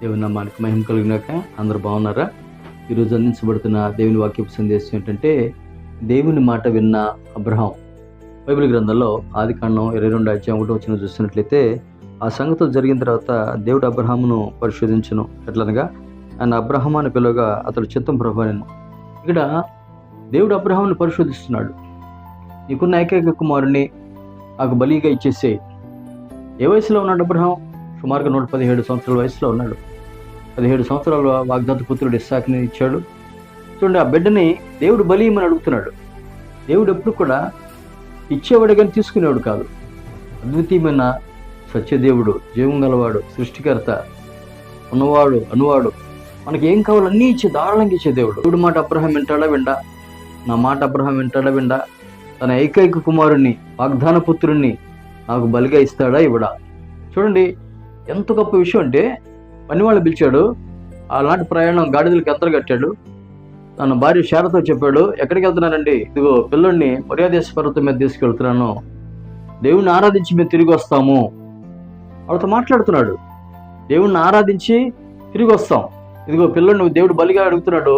దేవుని నామానికి మహిమ కలుగునాక. అందరూ బాగున్నారా? ఈరోజు అందించబడుతున్న దేవుని వాక్యపు సందేశం ఏంటంటే, దేవుని మాట విన్న అబ్రహాం. బైబిల్ గ్రంథంలో ఆదికాండం 22:1 చూసినట్లయితే, ఆ సంగతులు జరిగిన తర్వాత దేవుడు అబ్రహామును పరిశోధించును. ఎట్లనగా ఆయన అబ్రహాం అని పిలువగా అతడు చిత్తం ప్రభువెనెను. ఇక్కడ దేవుడు అబ్రహామును పరిశోధిస్తున్నాడు. నీకున్న ఏకైక కుమారుని నాకు బలిగా ఇచ్చేసేయి. ఏ వయసులో ఉన్నాడు అబ్రహాం? సుమారుగా 117 సంవత్సరాల వయసులో ఉన్నాడు. 17 సంవత్సరాల వాగ్దాత పుత్రుడు ఇస్సాకుని ఇచ్చాడు. చూడండి, ఆ బిడ్డని దేవుడు బలియమని అడుగుతున్నాడు. దేవుడు ఎప్పుడు కూడా ఇచ్చేవాడు కానీ తీసుకునేవాడు కాదు. అద్వితీయమైన సత్యదేవుడు, జీవం గలవాడు, సృష్టికర్త, ఉన్నవాడు, అనువాడు, మనకి ఏం కావాలో అన్నీ ఇచ్చే, ధారాళంగా ఇచ్చే దేవుడు. దేవుడు మాట అబ్రహాం వింటాడా విండా? నా మాట అబ్రహాం వింటాడా విండా? తన ఏకైక కుమారుణ్ణి, వాగ్దాన పుత్రుణ్ణి నాకు బలిగా ఇస్తాడా ఇవ్వడా? చూడండి ఎంత గొప్ప విషయం అంటే, పనివాళ్ళు పిలిచాడు. అలాంటి ప్రయాణం గాడిదలకి ఎంతలు కట్టాడు. తన భార్య శారతో చెప్పాడు, ఎక్కడికి వెళ్తున్నానండి? ఇదిగో పిల్లడిని మర్యాదేశ పర్వతం మీద తీసుకెళ్తున్నాను, దేవుణ్ణి ఆరాధించి మేము తిరిగి వస్తాము. వాళ్ళతో మాట్లాడుతున్నాడు. దేవుణ్ణి ఆరాధించి తిరిగి వస్తాం. ఇదిగో పిల్లడిని దేవుడు బలిగా అడుగుతున్నాడు,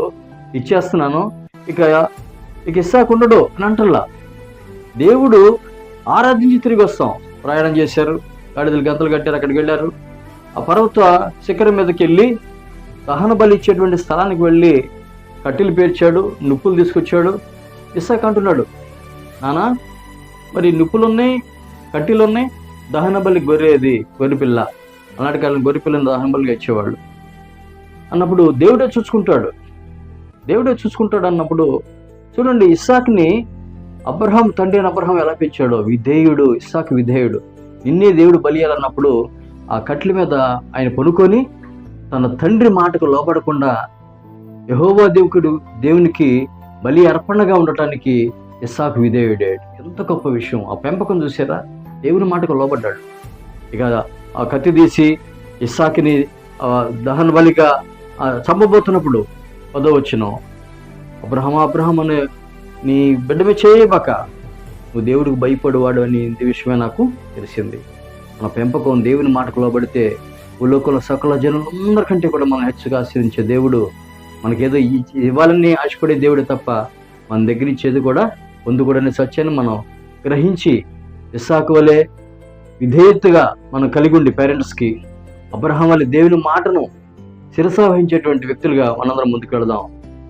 ఇచ్చేస్తున్నాను, ఇక ఇస్సాకు ఉండడు అని అంటల్లా. దేవుడు ఆరాధించి తిరిగి వస్తాం. ప్రయాణం చేశారు, గాడిదలు గంతలు కట్టారు, అక్కడికి వెళ్ళారు. ఆ పర్వత శిఖరం మీదకి వెళ్ళి దహన బలి ఇచ్చేటువంటి స్థలానికి వెళ్ళి కట్టెలు పేర్చాడు, నిప్పులు తీసుకొచ్చాడు. ఇస్సాకు అంటున్నాడు, నానా మరి నిప్పులు ఉన్నాయి, కట్టెలు ఉన్నాయి, దహన బలి గొర్రెది, గొర్రెపిల్ల. అలాంటి కాలం గొర్రెపిల్లని దహన బలిగా ఇచ్చేవాళ్ళు అన్నప్పుడు దేవుడే చూసుకుంటాడు. దేవుడే చూసుకుంటాడు అన్నప్పుడు చూడండి, ఇస్సాకుని అబ్రహాం తండ్రి అని అబ్రహాం ఎలా పెంచాడో, విధేయుడు. ఇస్సాకు విధేయుడు. నిన్నే దేవుడు బలియాలన్నప్పుడు ఆ కట్ల మీద ఆయన పనుకొని తన తండ్రి మాటకు లోపడకుండా యెహోవా దేవునికి బలి అర్పణగా ఉండటానికి ఇస్సాకు విధేయుడే. ఎంత గొప్ప విషయం! ఆ పెంపకం చూసారా? దేవుని మాటకు లోబడ్డాడు. ఇక ఆ కత్తి తీసి ఇస్సాకుని దహన బలిగా చంపబోతున్నప్పుడు 10వ వచనం, అబ్రహాం అనే నీ బిడ్డమే చేయబాక, నువ్వు దేవుడికి భయపడేవాడు అని ఇంత విషయమే నాకు తెలిసింది. మన పెంపకం దేవుని మాటకు లోబడితే భూలోకంలో సకల జనులందరికంటే కూడా మనం హెచ్చుగా ఆశీర్వదించే దేవుడు. మనకేదో ఇవ్వాలని ఆశపడే దేవుడే తప్ప మన దగ్గర ఇచ్చేది కూడా పొందుకూడనే సత్యాన్ని మనం గ్రహించి ఇస్సాకు వలె విధేయతగా మనం కలిగి ఉండి పేరెంట్స్కి అబ్రహాం వలె దేవుని మాటను శిరసావహించేటువంటి వ్యక్తులుగా మనందరం ముందుకు వెళదాం.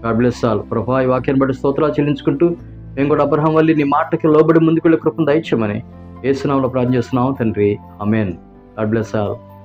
God bless all. ప్రభా, ఈ వాక్యాన్ని బట్టి స్తోత్రాలు చెల్లించుకుంటూ మేము కూడా అబ్రహాం వల్లి నీ మాటకి లోబడి ముందుకు వెళ్ళే కృపను దయచేయమని యేసు నామములో ప్రార్థన చేస్తున్నాము తండ్రి. ఆమేన్. God bless all.